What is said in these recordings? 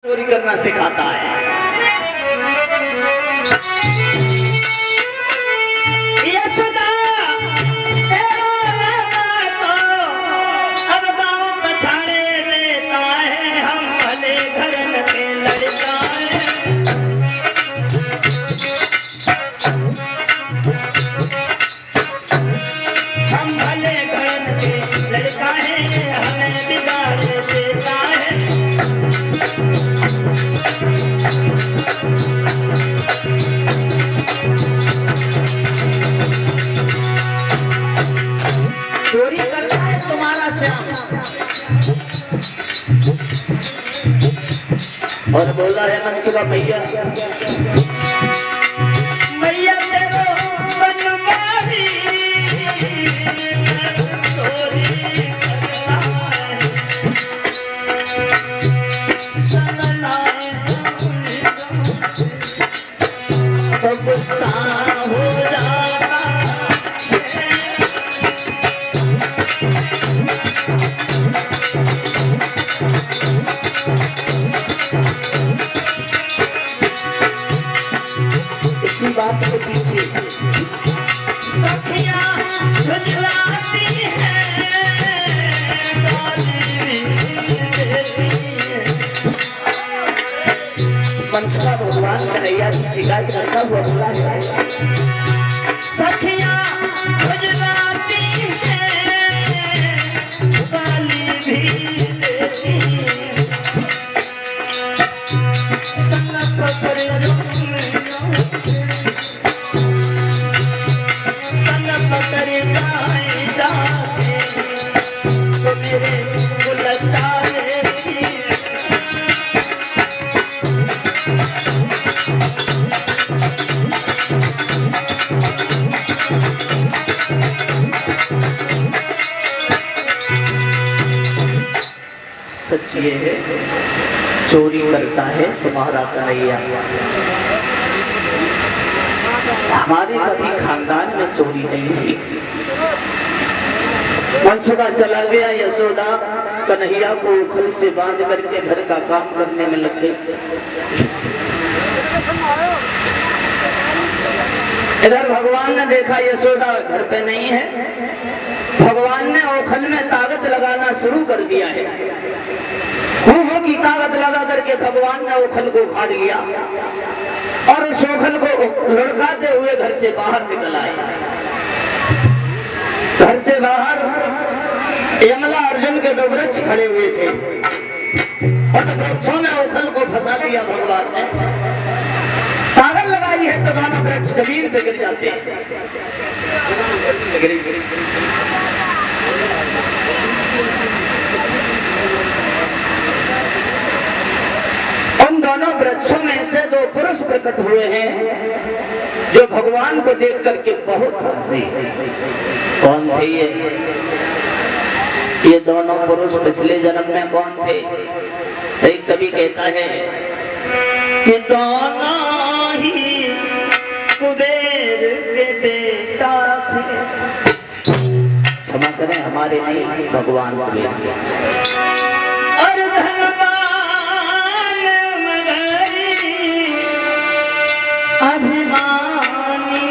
चोरी करना सिखाता है। चोरी करता है तुम्हारा श्याम और बोला है मनसुबा भैया मैया तेरो बनवारी चोरी सब हो जाता बात के पीछे सखियां झुझलाती हैं मनसा भगवान कन्हैया की शिकायत करता हुआ बोला है सखियां झुझलाती हैं गाली भी देती हैं संगत पर पकड़े जाते तो मेरे सच ये है चोरी करता है तुम्हारा कन्हैया। हमारे कभी खानदान में चोरी नहीं हुई। मनसुबा चला गया, यशोदा कन्हैया को उखल से बांध करके घर का काम करने में लग गई। इधर भगवान ने देखा यशोदा घर पे नहीं है। भगवान ने ओखल में ताकत लगाना शुरू कर दिया है। खूहों की ताकत लगा करके भगवान ने ओखल को उखाड़ लिया और उस ओखल को लुढ़काते हुए घर से बाहर निकल आए। घर से बाहर यमला अर्जुन के दो वृक्ष खड़े हुए थे और वृक्षों में ओखल को फंसा दिया भगवान ने। ताकत लगाई है तो दोनों वृक्ष जमीन पे गिर जाते हैं। उन दोनों वृक्षों में से दो पुरुष प्रकट हुए हैं जो भगवान को देख करके बहुत हंसे। कौन थे ये दोनों पुरुष पिछले जन्म में कौन थे? एक कवि कहता है कि दोनों ही कुबेर के बेटा थे। क्षमा करें, हमारे नहीं, भगवान कुबेर के। और धनवान अभिमानी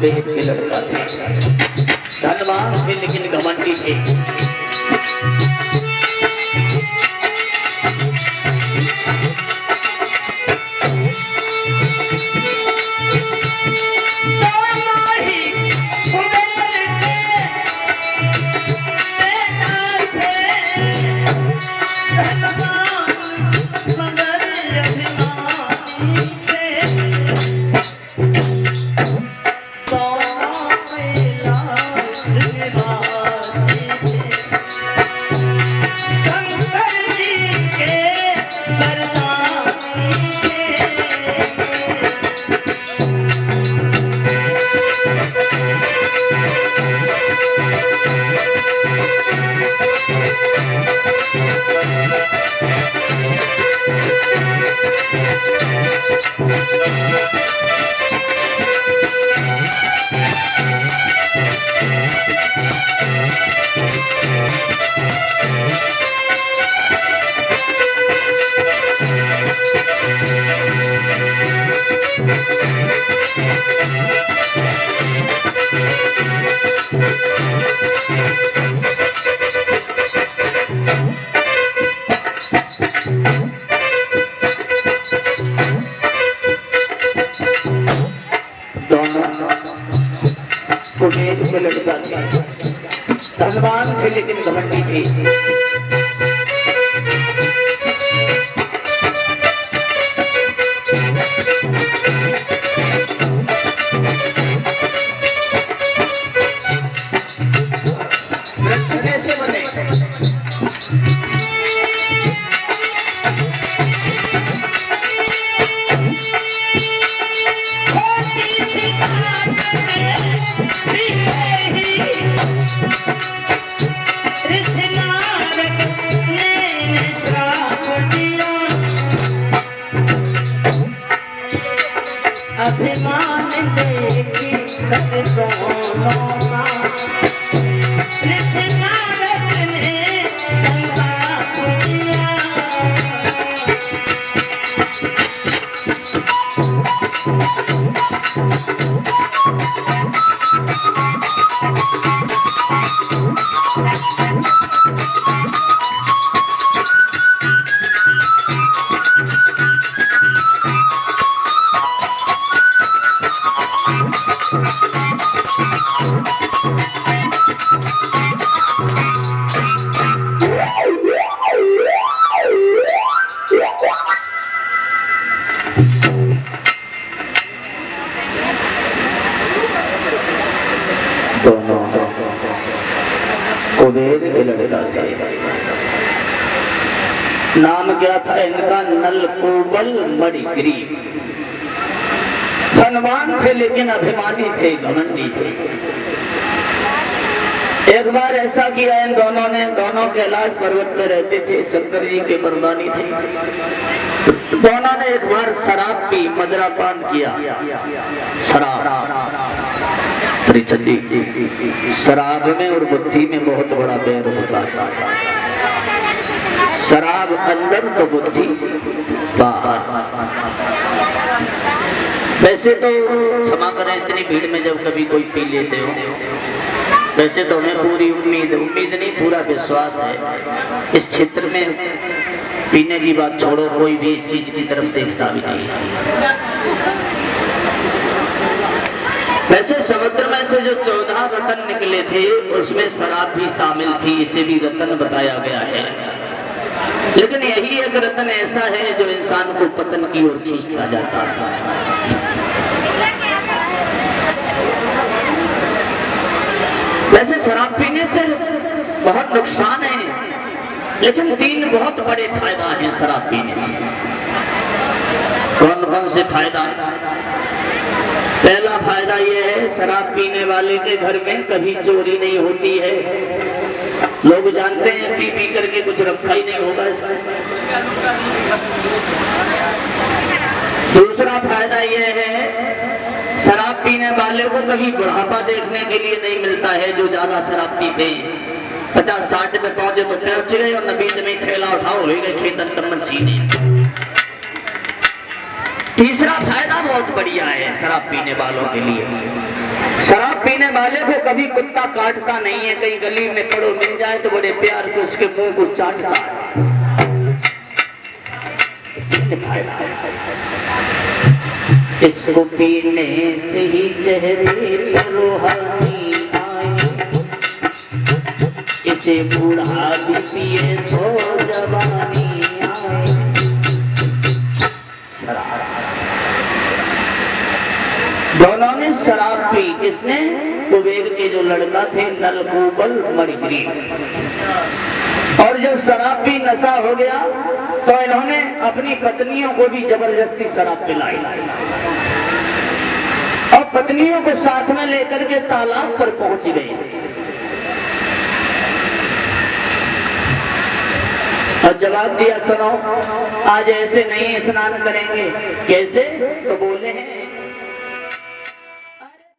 कुबेर के लड़का थे, धनवान थे लेकिन घमंडी थे। कुबेर के लड़का थे, धनवान थे लेकिन घमंडी थे। वृक्ष कैसे बने? अभिमान देखी कुबेर के लड़का थे, नाम क्या था इनका? नलकूबल मणिग्रीव। धनवान थे लेकिन अभिमानी थे, घमंडी थे। एक बार ऐसा किया इन दोनों ने, दोनों कैलाश पर्वत पे रहते थे, शंकर जी के मर्दानी थे। दोनों ने एक बार शराब पी, मदरा पान किया। शराब शराब में और बुद्धि में बहुत बड़ा बैर होता है। शराब अंदर तो बुद्धि बाहर। वैसे तो क्षमा करें, इतनी भीड़ में जब कभी कोई पी लेते हो, वैसे तो हमें पूरी उम्मीद नहीं, पूरा विश्वास है इस क्षेत्र में पीने की बात छोड़ो, कोई भी इस चीज की तरफ देखता भी नहीं है। वैसे समुद्र में से जो 14 रत्न निकले थे उसमें शराब भी शामिल थी, इसे भी रत्न बताया गया है। लेकिन यही एक रत्न ऐसा है जो इंसान को पतन की ओर खींचता जाता है। वैसे शराब पीने से बहुत नुकसान है, लेकिन 3 बहुत बड़े फायदा हैं शराब पीने से। कौन कौन से फायदा? पहला फायदा यह है, शराब पीने वाले के घर में कभी चोरी नहीं होती है। लोग जानते हैं पी पी करके कुछ रखा ही नहीं होगा इसमें। दूसरा फायदा यह है, शराब पीने वाले को कभी बुढ़ापा देखने के लिए नहीं मिलता है। जो ज्यादा शराब पीते हैं 50-60 में पहुंचे तो पहुंच गए और न बीच में थैला उठाओ हो गए खेतन तमन सीने। तीसरा फायदा बहुत बढ़िया है शराब पीने वालों के लिए, शराब पीने वाले को कभी कुत्ता काटता नहीं है, कहीं गली में पड़ो मिल जाए तो बड़े प्यार से उसके मुंह को चाटता है। इसको पीने से ही चेहरे पर रूहानी आए, इसे बूढ़ा भी पिए तो जवानी आए। दोनों ने शराब पी, किसने? कुबेर के जो लड़का थे नलकूबल मणिग्रीव। और जब शराब पी नशा हो गया तो इन्होंने अपनी पत्नियों को भी जबरदस्ती शराब पिलाई और पत्नियों को साथ में लेकर के तालाब पर पहुंच गए और जवाब दिया, सुनो आज ऐसे नहीं स्नान करेंगे। कैसे? तो बोले हैं